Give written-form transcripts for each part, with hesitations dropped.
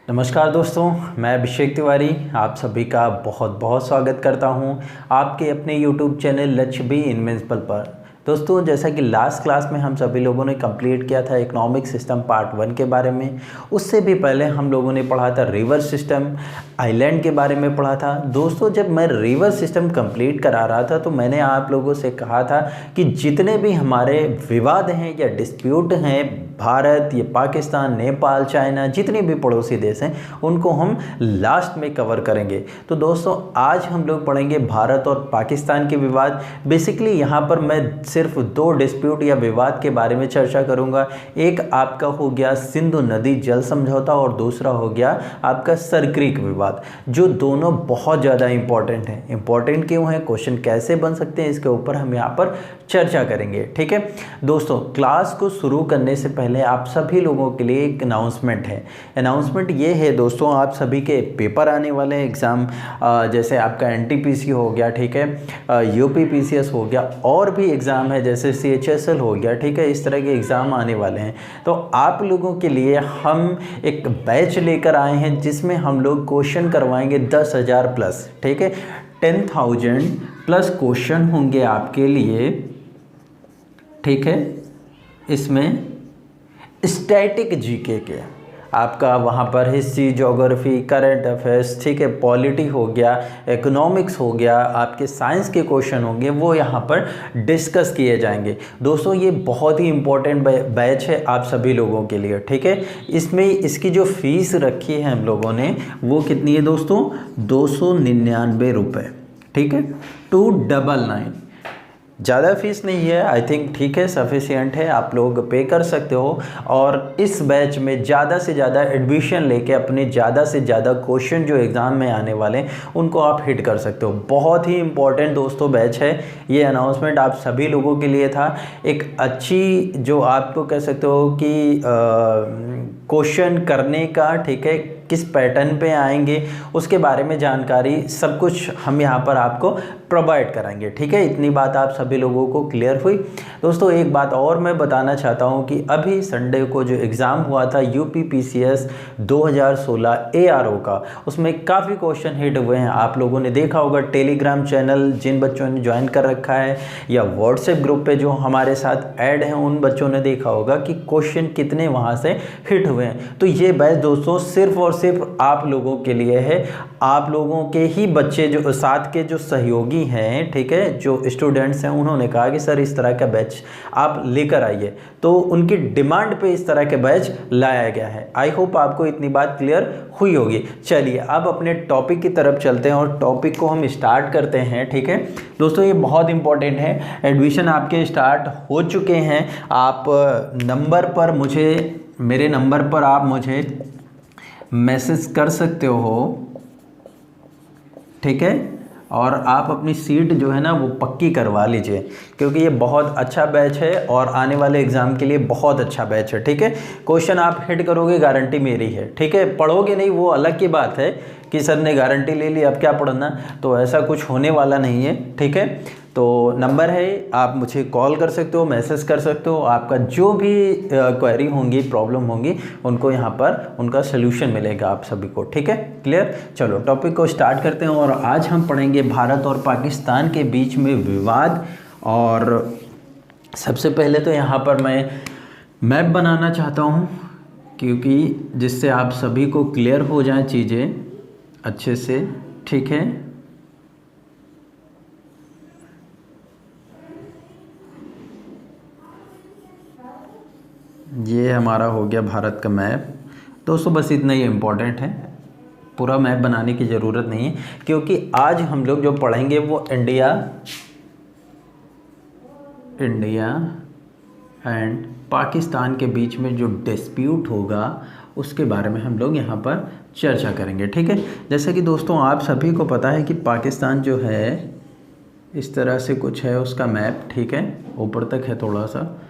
नमस्कार दोस्तों, मैं अभिषेक तिवारी आप सभी का बहुत बहुत स्वागत करता हूं आपके अपने YouTube चैनल लक्ष्य बी इनविंसिबल पर। दोस्तों, जैसा कि लास्ट क्लास में हम सभी लोगों ने कंप्लीट किया था इकोनॉमिक सिस्टम पार्ट 1 के बारे में। उससे भी पहले हम लोगों ने पढ़ा था रिवर सिस्टम, आइलैंड के बारे में पढ़ा था। दोस्तों, जब मैं रिवर सिस्टम कंप्लीट करा रहा था तो मैंने आप लोगों से कहा था कि जितने भी हमारे विवाद हैं या डिस्प्यूट हैं, भारत या पाकिस्तान, नेपाल, चाइना, जितने भी पड़ोसी देश हैं उनको हम लास्ट में कवर करेंगे। तो दोस्तों, आज हम लोग पढ़ेंगे भारत और पाकिस्तान के विवाद। बेसिकली यहाँ पर मैं सिर्फ दो डिस्प्यूट या विवाद के बारे में चर्चा करूँगा। एक आपका हो गया सिंधु नदी जल समझौता और दूसरा हो गया आपका सरक्रीक विवाद, जो दोनों बहुत ज़्यादा इंपॉर्टेंट हैं। इंपॉर्टेंट क्यों है, क्वेश्चन कैसे बन सकते हैं, इसके ऊपर हम यहाँ पर चर्चा करेंगे। ठीक है दोस्तों, क्लास को शुरू करने से पहले आप सभी लोगों के लिए एक अनाउंसमेंट है। अनाउंसमेंट ये है दोस्तों, आप सभी के पेपर आने वाले हैं एग्ज़ाम, जैसे आपका एनटीपीसी हो गया, ठीक है, यूपीपीसीएस हो गया, और भी एग्ज़ाम है जैसे सीएचएसएल हो गया, ठीक है। इस तरह के एग्ज़ाम आने वाले हैं। तो आप लोगों के लिए हम एक बैच लेकर आए हैं जिसमें हम लोग क्वेश्चन करवाएंगे 10,000 प्लस, ठीक है। 10,000 प्लस क्वेश्चन होंगे आपके लिए, ठीक है। इसमें स्टैटिक जीके के आपका वहाँ पर हिस्ट्री, ज्योग्राफी, करंट अफेयर्स, ठीक है, पॉलिटी हो गया, इकोनॉमिक्स हो गया, आपके साइंस के क्वेश्चन होंगे, वो यहाँ पर डिस्कस किए जाएंगे। दोस्तों, ये बहुत ही इम्पोर्टेंट बैच है आप सभी लोगों के लिए, ठीक है। इसमें इसकी जो फीस रखी है हम लोगों ने वो कितनी है दोस्तों, 299 रुपये, ठीक है, 299। ज़्यादा फीस नहीं है, आई थिंक ठीक है, सफिशिएंट है, आप लोग पे कर सकते हो। और इस बैच में ज़्यादा से ज़्यादा एडमिशन लेके अपने ज़्यादा से ज़्यादा क्वेश्चन जो एग्ज़ाम में आने वाले हैं उनको आप हिट कर सकते हो। बहुत ही इंपॉर्टेंट दोस्तों बैच है। ये अनाउंसमेंट आप सभी लोगों के लिए था। एक अच्छी जो आपको कह सकते हो कि क्वेश्चन करने का, ठीक है, किस पैटर्न पे आएंगे उसके बारे में जानकारी सब कुछ हम यहाँ पर आपको प्रोवाइड कराएंगे, ठीक है। इतनी बात आप सभी लोगों को क्लियर हुई। दोस्तों, एक बात और मैं बताना चाहता हूँ कि अभी संडे को जो एग्ज़ाम हुआ था यूपीपीसीएस 2016 एआरओ का, उसमें काफ़ी क्वेश्चन हिट हुए हैं। आप लोगों ने देखा होगा टेलीग्राम चैनल जिन बच्चों ने ज्वाइन कर रखा है या व्हाट्सएप ग्रुप पे जो हमारे साथ ऐड हैं उन बच्चों ने देखा होगा कि क्वेश्चन कितने वहाँ से हिट हुए हैं। तो ये बैच दोस्तों सिर्फ और सिर्फ आप लोगों के लिए है। आप लोगों के ही बच्चे जो साथ के जो सहयोगी हैं, ठीक है, जो स्टूडेंट्स हैं, उन्होंने कहा कि सर इस तरह का बैच आप लेकर आइए, तो उनकी डिमांड पे इस तरह के बैच लाया गया है। आई होप आपको इतनी बात क्लियर हुई होगी। चलिए अब अपने टॉपिक की तरफ चलते हैं और टॉपिक को हम स्टार्ट करते हैं, ठीक है। दोस्तों, ये बहुत इंपॉर्टेंट है। एडमिशन आपके स्टार्ट हो चुके हैं। आप नंबर पर मेरे नंबर पर आप मुझे मैसेज कर सकते हो, ठीक है, और आप अपनी सीट जो है ना वो पक्की करवा लीजिए, क्योंकि ये बहुत अच्छा बैच है और आने वाले एग्ज़ाम के लिए बहुत अच्छा बैच है, ठीक है। क्वेश्चन आप हिट करोगे, गारंटी मेरी है, ठीक है। पढ़ोगे नहीं वो अलग की बात है कि सर ने गारंटी ले ली अब क्या पढ़ना, तो ऐसा कुछ होने वाला नहीं है, ठीक है। तो नंबर है, आप मुझे कॉल कर सकते हो, मैसेज कर सकते हो। आपका जो भी क्वेरी होंगी, प्रॉब्लम होंगी, उनको यहाँ पर उनका सलूशन मिलेगा आप सभी को, ठीक है। क्लियर। चलो टॉपिक को स्टार्ट करते हैं और आज हम पढ़ेंगे भारत और पाकिस्तान के बीच में विवाद। और सबसे पहले तो यहाँ पर मैं मैप बनाना चाहता हूँ, क्योंकि जिससे आप सभी को क्लियर हो जाएं चीज़ें अच्छे से, ठीक है। ये हमारा हो गया भारत का मैप। दोस्तों, बस इतना ही इम्पोर्टेंट है, पूरा मैप बनाने की ज़रूरत नहीं है, क्योंकि आज हम लोग जो पढ़ेंगे वो इंडिया एंड पाकिस्तान के बीच में जो डिस्प्यूट होगा उसके बारे में हम लोग यहाँ पर चर्चा करेंगे, ठीक है। जैसे कि दोस्तों आप सभी को पता है कि पाकिस्तान जो है इस तरह से कुछ है उसका मैप, ठीक है, ऊपर तक है थोड़ा सा।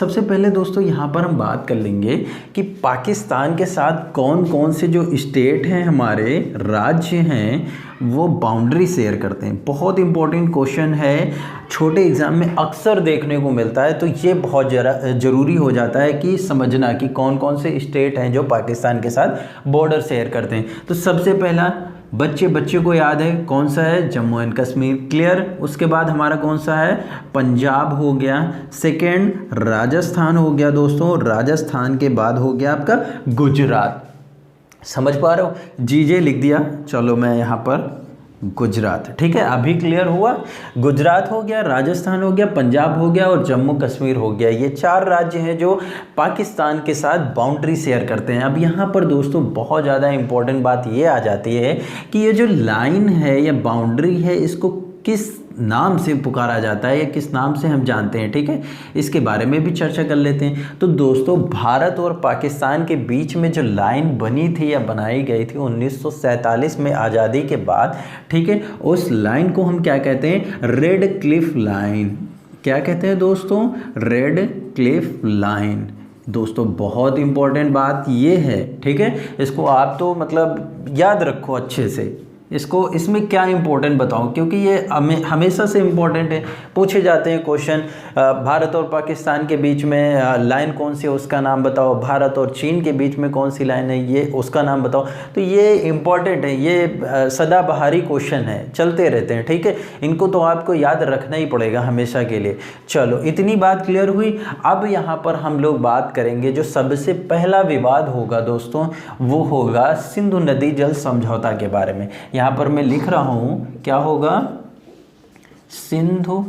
सबसे पहले दोस्तों यहाँ पर हम बात कर लेंगे कि पाकिस्तान के साथ कौन कौन से जो स्टेट हैं, हमारे राज्य हैं, वो बाउंड्री शेयर करते हैं। बहुत इंपॉर्टेंट क्वेश्चन है, छोटे एग्ज़ाम में अक्सर देखने को मिलता है, तो ये बहुत ज़रूरी हो जाता है कि समझना कि कौन कौन से स्टेट हैं जो पाकिस्तान के साथ बॉर्डर शेयर करते हैं। तो सबसे पहला बच्चे को याद है कौन सा है, जम्मू एंड कश्मीर, क्लियर। उसके बाद हमारा कौन सा है, पंजाब हो गया। सेकेंड राजस्थान हो गया दोस्तों, राजस्थान के बाद हो गया आपका गुजरात। समझ पा रहे हो, जीजे लिख दिया, चलो मैं यहाँ पर गुजरात, ठीक है, अभी क्लियर हुआ। गुजरात हो गया, राजस्थान हो गया, पंजाब हो गया और जम्मू कश्मीर हो गया। ये 4 राज्य हैं जो पाकिस्तान के साथ बाउंड्री शेयर करते हैं। अब यहाँ पर दोस्तों बहुत ज़्यादा इंपॉर्टेंट बात ये आ जाती है कि ये जो लाइन है या बाउंड्री है, इसको किस नाम से पुकारा जाता है या किस नाम से हम जानते हैं, ठीक है, इसके बारे में भी चर्चा कर लेते हैं। तो दोस्तों भारत और पाकिस्तान के बीच में जो लाइन बनी थी या बनाई गई थी 1947 में आज़ादी के बाद, ठीक है, उस लाइन को हम क्या कहते हैं, रेड क्लिफ लाइन। क्या कहते हैं दोस्तों, रेड क्लिफ लाइन। दोस्तों बहुत इंपॉर्टेंट बात ये है, ठीक है, इसको आप तो मतलब याद रखो अच्छे से। इसको इसमें क्या इंपॉर्टेंट बताऊं, क्योंकि ये हमेशा से इंपॉर्टेंट है, पूछे जाते हैं क्वेश्चन। भारत और पाकिस्तान के बीच में लाइन कौन सी है, उसका नाम बताओ। भारत और चीन के बीच में कौन सी लाइन है, ये उसका नाम बताओ। तो ये इंपॉर्टेंट है, ये सदाबहारी क्वेश्चन है, चलते रहते हैं, ठीक है, इनको तो आपको याद रखना ही पड़ेगा हमेशा के लिए। चलो इतनी बात क्लियर हुई। अब यहाँ पर हम लोग बात करेंगे जो सबसे पहला विवाद होगा दोस्तों, वो होगा सिंधु नदी जल समझौता के बारे में। यहाँ पर मैं लिख रहा हूं, क्या होगा, सिंधु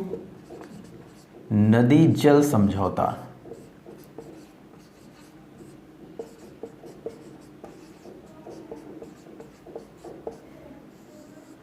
नदी जल समझौता।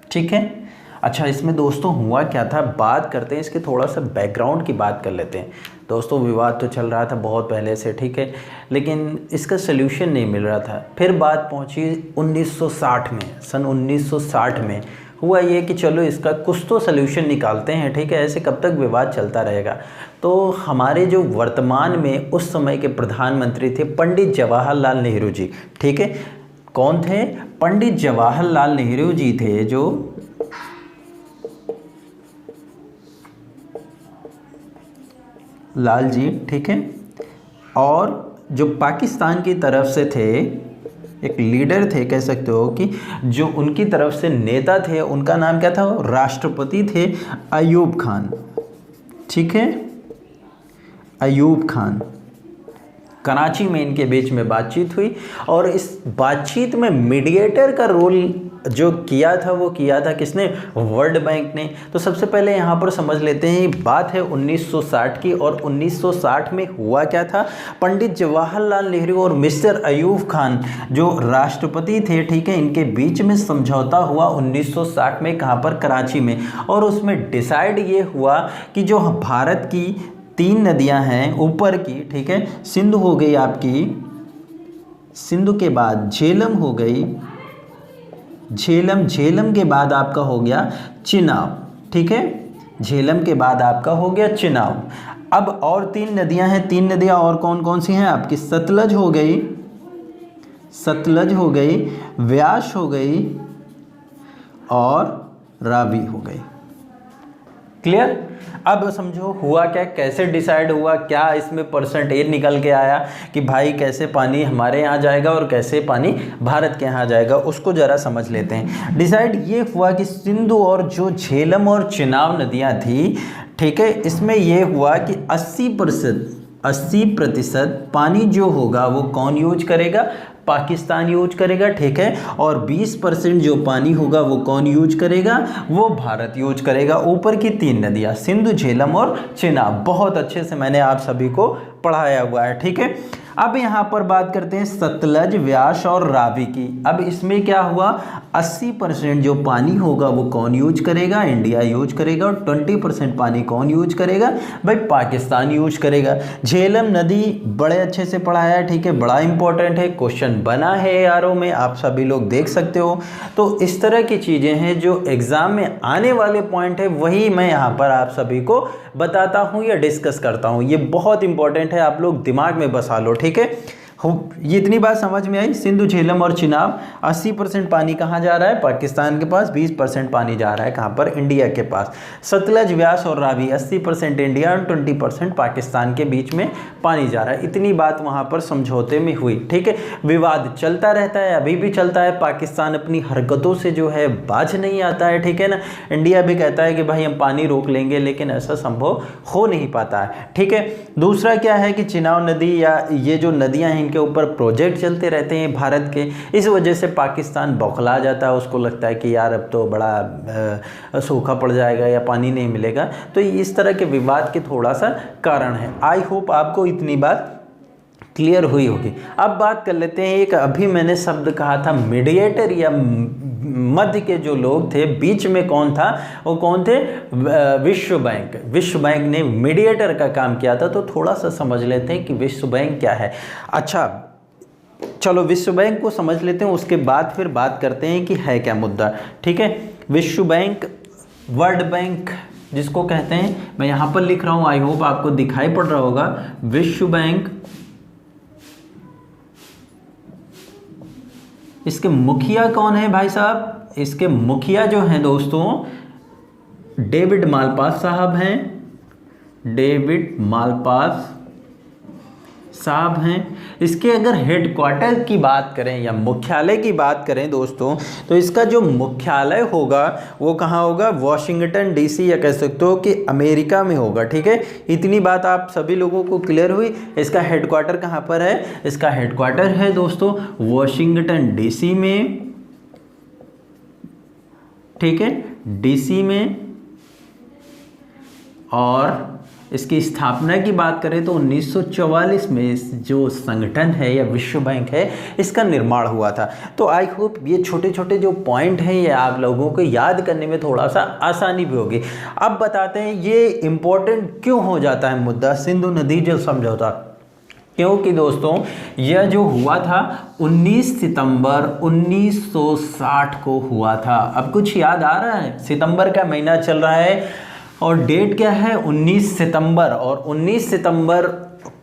ठीक है, अच्छा इसमें दोस्तों हुआ क्या था, बात करते हैं इसके थोड़ा सा बैकग्राउंड की बात कर लेते हैं। दोस्तों विवाद तो चल रहा था बहुत पहले से, ठीक है, लेकिन इसका सल्यूशन नहीं मिल रहा था। फिर बात पहुंची 1960 में, सन 1960 में हुआ ये कि चलो इसका कुछ तो सल्यूशन निकालते हैं, ठीक है, ऐसे कब तक विवाद चलता रहेगा। तो हमारे जो वर्तमान में उस समय के प्रधानमंत्री थे पंडित जवाहरलाल नेहरू जी, ठीक है, कौन थे, पंडित जवाहरलाल नेहरू जी थे, जो लाल जी, ठीक है, और जो पाकिस्तान की तरफ से थे, एक लीडर थे कह सकते हो कि जो उनकी तरफ से नेता थे, उनका नाम क्या था, राष्ट्रपति थे अयूब खान, ठीक है, अयूब खान। कराची में इनके बीच में बातचीत हुई और इस बातचीत में मीडिएटर का रोल जो किया था वो किया था किसने, वर्ल्ड बैंक ने। तो सबसे पहले यहाँ पर समझ लेते हैं, बात है 1960 की, और 1960 में हुआ क्या था, पंडित जवाहरलाल नेहरू और मिस्टर अयूब खान जो राष्ट्रपति थे, ठीक है, इनके बीच में समझौता हुआ 1960 में, कहाँ पर, कराची में। और उसमें डिसाइड ये हुआ कि जो भारत की 3 नदियां हैं ऊपर की, ठीक है, सिंधु हो गई आपकी, सिंधु के बाद झेलम हो गई, झेलम के बाद आपका हो गया चिनाब, ठीक है, झेलम के बाद आपका हो गया चिनाब। अब और 3 नदियां हैं, 3 नदियां और कौन कौन सी हैं आपकी, सतलज हो गई, व्यास हो गई और रावी हो गई। क्लियर। अब समझो हुआ क्या, कैसे डिसाइड हुआ, क्या इसमें परसेंटेज निकल के आया कि भाई कैसे पानी हमारे यहाँ जाएगा और कैसे पानी भारत के यहाँ जाएगा, उसको ज़रा समझ लेते हैं। डिसाइड ये हुआ कि सिंधु और जो झेलम और चिनाब नदियाँ थी, ठीक है, इसमें ये हुआ कि 80% पानी जो होगा वो कौन यूज करेगा, पाकिस्तान यूज करेगा, ठीक है, और 20% जो पानी होगा वो कौन यूज करेगा, वो भारत यूज करेगा। ऊपर की 3 नदियाँ सिंधु, झेलम और चिनाब, बहुत अच्छे से मैंने आप सभी को पढ़ाया हुआ है, ठीक है। अब यहाँ पर बात करते हैं सतलज, व्यास और रावी की। अब इसमें क्या हुआ, 80% जो पानी होगा वो कौन यूज करेगा, इंडिया यूज करेगा, और 20% पानी कौन यूज करेगा, भाई पाकिस्तान यूज करेगा। झेलम नदी बड़े अच्छे से पढ़ाया है, ठीक है, बड़ा इंपॉर्टेंट है, क्वेश्चन क्वेश्चन बना है ARO में, आप सभी लोग देख सकते हो। तो इस तरह की चीज़ें हैं जो एग्ज़ाम में आने वाले पॉइंट है, वही मैं यहाँ पर आप सभी को बताता हूँ या डिस्कस करता हूँ। ये बहुत इंपॉर्टेंट है, आप लोग दिमाग में बसा लो, ठीक है। ये इतनी बात समझ में आई। सिंधु, झेलम और चिनाब, 80% पानी कहाँ जा रहा है? पाकिस्तान के पास। 20% पानी जा रहा है कहाँ पर? इंडिया के पास। सतलज, व्यास और रावी, 80% इंडिया और 20% पाकिस्तान के बीच में पानी जा रहा है। इतनी बात वहाँ पर समझौते में हुई, ठीक है। विवाद चलता रहता है, अभी भी चलता है। पाकिस्तान अपनी हरकतों से जो है बाज नहीं आता है, ठीक है ना। इंडिया भी कहता है कि भाई हम पानी रोक लेंगे, लेकिन ऐसा संभव हो नहीं पाता है, ठीक है। दूसरा क्या है कि चिनाब नदी या ये जो नदियाँ हैं के ऊपर प्रोजेक्ट चलते रहते हैं भारत के, इस वजह से पाकिस्तान बौखला जाता है। उसको लगता है कि यार अब तो बड़ा सूखा पड़ जाएगा या पानी नहीं मिलेगा। तो इस तरह के विवाद के थोड़ा सा कारण है। आई होप आपको इतनी बात क्लियर हुई होगी। अब बात कर लेते हैं, एक अभी मैंने शब्द कहा था मीडिएटर या मध्य के जो लोग थे, बीच में कौन था? वो कौन थे? विश्व बैंक। विश्व बैंक ने मीडिएटर का काम किया था। तो थोड़ा सा समझ लेते हैं कि विश्व बैंक क्या है। अच्छा चलो विश्व बैंक को समझ लेते हैं, उसके बाद फिर बात करते हैं कि है क्या मुद्दा, ठीक है। विश्व बैंक, वर्ल्ड बैंक जिसको कहते हैं, मैं यहाँ पर लिख रहा हूँ, आई होप आपको दिखाई पड़ रहा होगा। विश्व बैंक, इसके मुखिया कौन है भाई साहब? इसके मुखिया जो हैं दोस्तों डेविड मालपास साहब हैं। डेविड मालपास साहब हैं। इसके अगर हेडक्वार्टर की बात करें या मुख्यालय की बात करें दोस्तों, तो इसका जो मुख्यालय होगा वो कहाँ होगा? वॉशिंगटन DC, या कह सकते हो कि अमेरिका में होगा, ठीक है। इतनी बात आप सभी लोगों को क्लियर हुई। इसका हेडक्वार्टर कहाँ पर है? इसका हेडक्वार्टर है दोस्तों वॉशिंगटन DC में, ठीक है, DC में। और इसकी स्थापना की बात करें तो 1944 में जो संगठन है या विश्व बैंक है, इसका निर्माण हुआ था। तो आई होप ये छोटे छोटे जो पॉइंट हैं ये आप लोगों को याद करने में थोड़ा सा आसानी भी होगी। अब बताते हैं ये इम्पोर्टेंट क्यों हो जाता है मुद्दा सिंधु नदी जल समझौता। क्योंकि दोस्तों यह जो हुआ था 19 सितंबर 1960 को हुआ था। अब कुछ याद आ रहा है? सितंबर का महीना चल रहा है और डेट क्या है? 19 सितंबर। और 19 सितंबर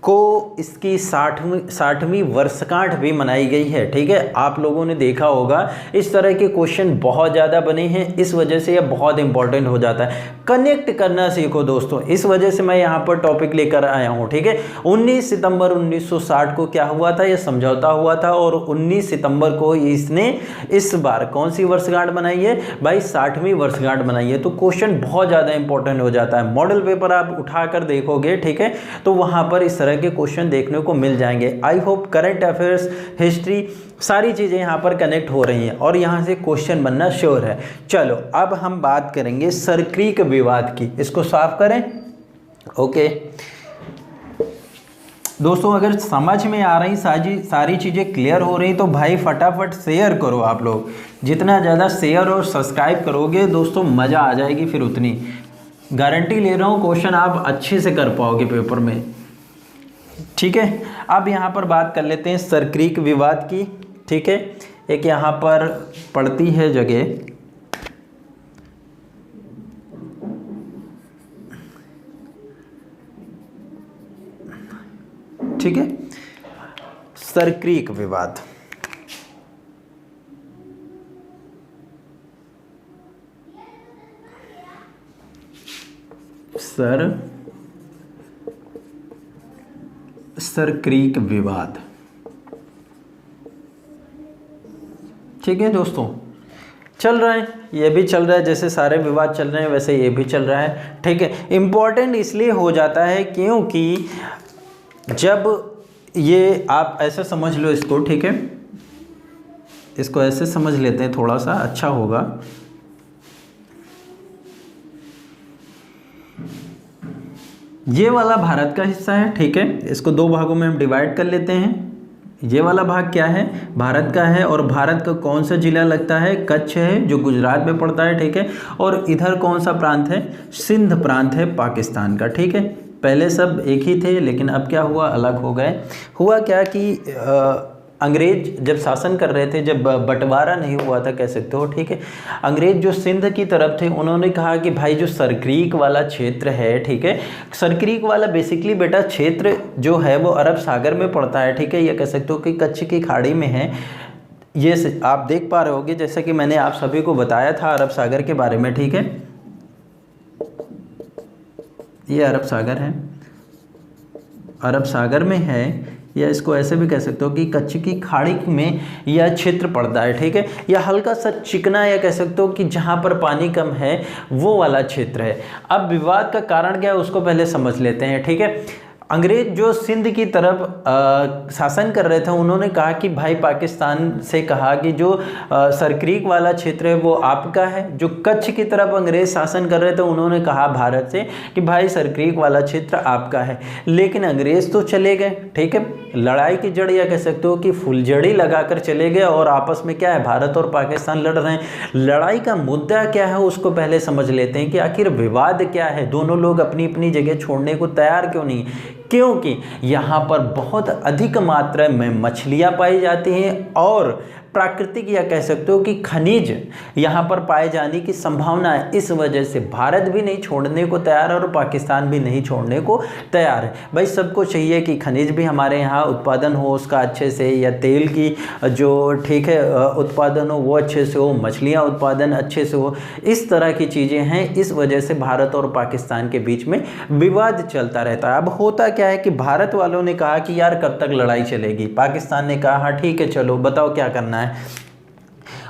को इसकी 60वीं वर्षगांठ भी मनाई गई है, ठीक है। आप लोगों ने देखा होगा इस तरह के क्वेश्चन बहुत ज़्यादा बने हैं, इस वजह से यह बहुत इंपॉर्टेंट हो जाता है। कनेक्ट करना सीखो दोस्तों, इस वजह से मैं यहाँ पर टॉपिक लेकर आया हूँ, ठीक है। 19 सितंबर 1960 को क्या हुआ था? यह समझौता हुआ था और 19 सितंबर को इसने इस बार कौन सी वर्षगांठ मनाई है भाई? 60वीं वर्षगांठ मनाई है। तो क्वेश्चन बहुत ज़्यादा इंपॉर्टेंट हो जाता है। मॉडल पेपर आप उठाकर देखोगे, ठीक है, तो वहाँ पर इस तरह के क्वेश्चन देखने को मिल जाएंगे। I hope current affairs, history, सारी चीज़ें यहाँ पर कनेक्ट हो रही हैं और यहाँ से क्वेश्चन बनना श्योर है। चलो अब हम बात करेंगे सरक्रीक विवाद की। इसको साफ करें, ओके दोस्तों। अगर समझ में आ रही सारी चीज़ें क्लियर हो रही तो भाई फटाफट शेयर करो। आप लोग जितना ज़्यादा शेयर और सब्सक्राइब करोगे दोस्तों मज़ा आ जाएगी। फिर उतनी गारंटी ले रहा हूँ क्वेश्चन आप अच्छे से कर पाओगे पेपर में, ठीक है। अब यहाँ पर बात कर लेते हैं सरक्रीक विवाद की, ठीक है। एक यहाँ पर पड़ती है जगह, ठीक है, सरक्रीक विवाद। सरक्रीक विवाद, ठीक है दोस्तों। चल रहा है, ये भी चल रहा है, जैसे सारे विवाद चल रहे हैं वैसे ये भी चल रहा है, ठीक है। इम्पोर्टेंट इसलिए हो जाता है क्योंकि जब ये आप ऐसे समझ लो इसको, ठीक है, इसको ऐसे समझ लेते हैं थोड़ा सा अच्छा होगा। ये वाला भारत का हिस्सा है, ठीक है। इसको दो भागों में हम डिवाइड कर लेते हैं। ये वाला भाग क्या है? भारत का है। और भारत का कौन सा जिला लगता है? कच्छ है, जो गुजरात में पड़ता है, ठीक है। और इधर कौन सा प्रांत है? सिंध प्रांत है पाकिस्तान का, ठीक है। पहले सब एक ही थे लेकिन अब क्या हुआ? अलग हो गए। हुआ क्या कि अंग्रेज जब शासन कर रहे थे, जब बंटवारा नहीं हुआ था कह सकते हो, ठीक है, अंग्रेज जो सिंध की तरफ थे उन्होंने कहा कि भाई जो सरक्रीक वाला क्षेत्र है, ठीक है, सरक्रीक वाला बेसिकली बेटा क्षेत्र जो है वो अरब सागर में पड़ता है, ठीक है, ये कह सकते हो कि कच्छ की खाड़ी में है। ये आप देख पा रहे होगे जैसा कि मैंने आप सभी को बताया था अरब सागर के बारे में, ठीक है, ये अरब सागर है, अरब सागर में है, या इसको ऐसे भी कह सकते हो कि कच्छ की खाड़ी में यह क्षेत्र पड़ता है, ठीक है, या हल्का सा चिकना, या कह सकते हो कि जहाँ पर पानी कम है वो वाला क्षेत्र है। अब विवाद का कारण क्या है उसको पहले समझ लेते हैं, ठीक है। अंग्रेज जो सिंध की तरफ शासन कर रहे थे उन्होंने कहा कि भाई पाकिस्तान से कहा कि जो सरक्रीक वाला क्षेत्र है वो आपका है। जो कच्छ की तरफ अंग्रेज शासन कर रहे थे उन्होंने कहा भारत से कि भाई सरक्रीक वाला क्षेत्र आपका है। लेकिन अंग्रेज तो चले गए, ठीक है, लड़ाई की जड़ या कह सकते हो कि फुलझड़ी लगाकर चले गए, और आपस में क्या है भारत और पाकिस्तान लड़ रहे हैं। लड़ाई का मुद्दा क्या है उसको पहले समझ लेते हैं कि आखिर विवाद क्या है, दोनों लोग अपनी अपनी जगह छोड़ने को तैयार क्यों नहीं। क्योंकि यहाँ पर बहुत अधिक मात्रा में मछलियाँ पाई जाती हैं और प्राकृतिक या कह सकते हो कि खनिज यहाँ पर पाए जाने की संभावना है। इस वजह से भारत भी नहीं छोड़ने को तैयार है और पाकिस्तान भी नहीं छोड़ने को तैयार है। भाई सबको चाहिए कि खनिज भी हमारे यहाँ उत्पादन हो उसका अच्छे से, या तेल की जो ठीक है उत्पादन हो वो अच्छे से हो, मछलियाँ उत्पादन अच्छे से हो, इस तरह की चीज़ें हैं। इस वजह से भारत और पाकिस्तान के बीच में विवाद चलता रहता है। अब होता क्या है कि भारत वालों ने कहा कि यार कब तक लड़ाई चलेगी, पाकिस्तान ने कहा हाँ ठीक है चलो बताओ क्या करना है।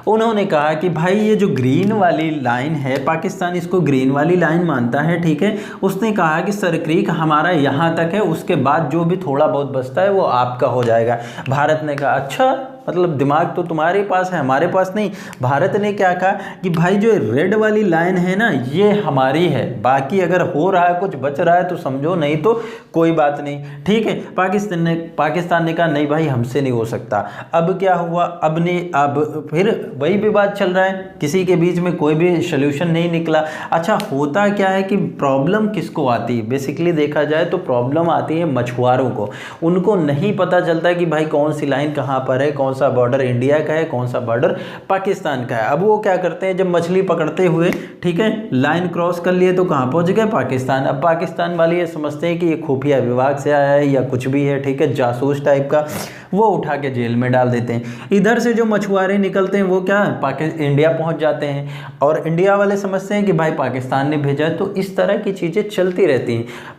उन्होंने कहा कि भाई ये जो ग्रीन वाली लाइन है, पाकिस्तान इसको ग्रीन वाली लाइन मानता है, ठीक है। उसने कहा कि सरक्रीक हमारा यहाँ तक है, उसके बाद जो भी थोड़ा बहुत बचता है वो आपका हो जाएगा। भारत ने कहा अच्छा, मतलब दिमाग तो तुम्हारे पास है हमारे पास नहीं। भारत ने क्या कहा कि भाई जो रेड वाली लाइन है ना ये हमारी है, बाकी अगर हो रहा है कुछ बच रहा है तो समझो, नहीं तो कोई बात नहीं, ठीक है। पाकिस्तान ने कहा नहीं भाई हमसे नहीं हो सकता। अब क्या हुआ, अब फिर वही विवाद चल रहा है, किसी के बीच में कोई भी सोल्यूशन नहीं निकला। अच्छा होता क्या है कि प्रॉब्लम किसको आती है, बेसिकली देखा जाए तो प्रॉब्लम आती है मछुआरों को। उनको नहीं पता चलता कि भाई कौन सी लाइन कहाँ पर है, कौन सा बॉर्डर इंडिया का है, कौन सा बॉर्डर पाकिस्तान का है। अब वो क्या करते हैं, जब मछली पकड़ते हुए ठीक है लाइन क्रॉस कर लिए तो कहाँ पहुँच गए, पाकिस्तान। अब पाकिस्तान वाले ये समझते हैं कि ये खुफिया विभाग से आया है या कुछ भी है, ठीक है, जासूस टाइप का, वो उठा के जेल में डाल देते हैं। इधर से जो मछुआरे निकलते हैं वो क्या इंडिया पहुंच जाते हैं, और इंडिया वाले समझते हैं कि भाई पाकिस्तान ने भेजा है। तो इस तरह की चीज़ें चलती रहती हैं।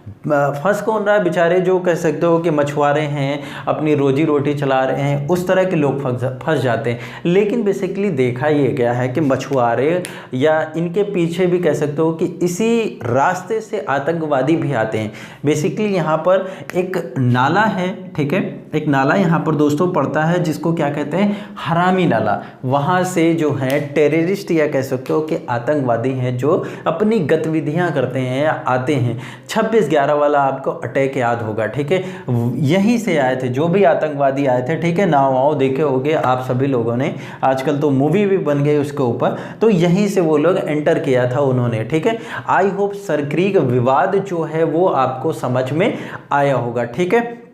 फंस कौन रहा है, बेचारे जो कह सकते हो कि मछुआरे हैं अपनी रोजी रोटी चला रहे हैं, उस तरह के लोग फंस जाते हैं। लेकिन बेसिकली देखा ये गया है कि मछुआरे या इनके पीछे भी कह सकते हो कि इसी रास्ते से आतंकवादी भी आते हैं। बेसिकली यहाँ पर एक नाला है, ठीक है, एक नाला यहाँ पर दोस्तों पड़ता है जिसको क्या कहते हैं, हरामी नाला। वहाँ से जो है टेररिस्ट या कह सकते हो कि आतंकवादी हैं जो अपनी गतिविधियाँ करते हैं या आते हैं। 26/11 वाला आपको अटैक याद होगा, ठीक है, यहीं से आए थे जो भी आतंकवादी आए थे, ठीक है, नाव देखे होंगे आप सभी लोगों ने, आजकल तो मूवी भी बन गई उसके ऊपर। तो यहीं से वो लोग एंटर किया था उन्होंने, ठीक है। आई होप सरक्रीक विवाद जो है वो आपको समझ में आया होगा, ठीक है।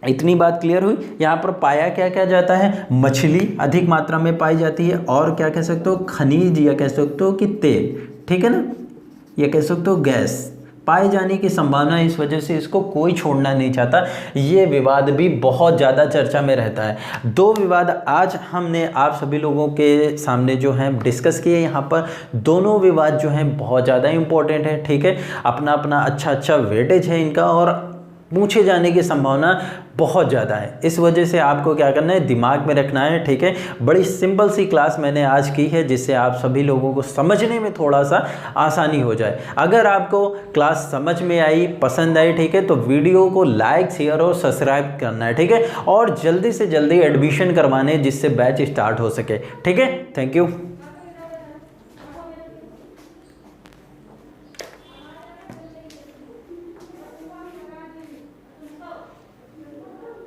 इतनी बात क्लियर हुई। यहाँ पर पाया क्या क्या जाता है, मछली अधिक मात्रा में पाई जाती है, और क्या कह सकते हो खनिज या कह सकते हो कि तेल, ठीक है ना, या कह सकते हो गैस पाए जाने की संभावना। इस वजह से इसको कोई छोड़ना नहीं चाहता। ये विवाद भी बहुत ज़्यादा चर्चा में रहता है। 2 विवाद आज हमने आप सभी लोगों के सामने जो हैं डिस्कस किए। यहाँ पर दोनों विवाद जो हैं बहुत ज़्यादा इम्पोर्टेंट है, ठीक है, अपना अपना अच्छा वेटेज है इनका, और पूछे जाने की संभावना बहुत ज़्यादा है। इस वजह से आपको क्या करना है, दिमाग में रखना है, ठीक है। बड़ी सिंपल सी क्लास मैंने आज की है जिससे आप सभी लोगों को समझने में थोड़ा सा आसानी हो जाए। अगर आपको क्लास समझ में आई, पसंद आई, ठीक है, तो वीडियो को लाइक शेयर और सब्सक्राइब करना है, ठीक है, और जल्दी से जल्दी एडमिशन करवाने जिससे बैच स्टार्ट हो सके, ठीक है। Thank you.